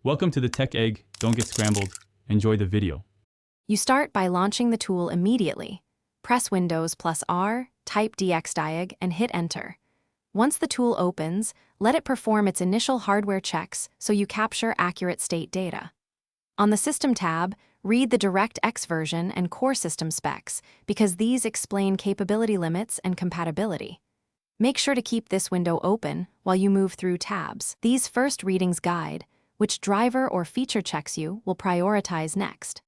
Welcome to the Tech Egg. Don't get scrambled. Enjoy the video. You start by launching the tool immediately. Press Windows plus R, type DXDiag, and hit Enter. Once the tool opens, let it perform its initial hardware checks so you capture accurate state data. On the System tab, read the DirectX version and core system specs because these explain capability limits and compatibility. Make sure to keep this window open while you move through tabs. These first readings guide which driver or feature checks you will prioritize next.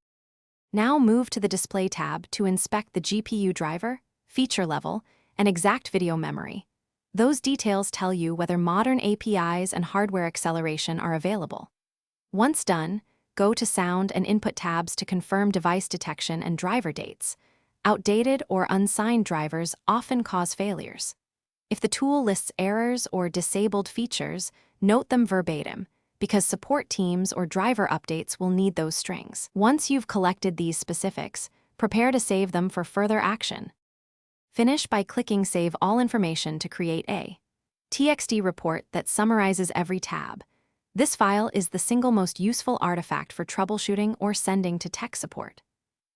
Now move to the Display tab to inspect the GPU driver, feature level, and exact video memory. Those details tell you whether modern APIs and hardware acceleration are available. Once done, go to Sound and Input tabs to confirm device detection and driver dates. Outdated or unsigned drivers often cause failures. If the tool lists errors or disabled features, note them verbatim, because support teams or driver updates will need those strings. Once you've collected these specifics, prepare to save them for further action. Finish by clicking Save All Information to create a TXT report that summarizes every tab. This file is the single most useful artifact for troubleshooting or sending to tech support.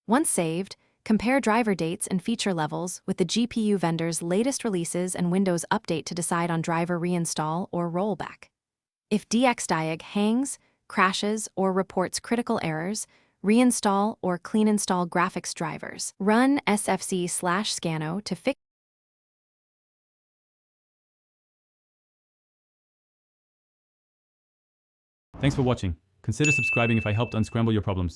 Once saved, compare driver dates and feature levels with the GPU vendor's latest releases and Windows Update to decide on driver reinstall or rollback. If DXDiag hangs, crashes, or reports critical errors, reinstall or clean install graphics drivers. Run sfc/scano to fix. Thanks for watching. Consider subscribing if I helped unscramble your problems.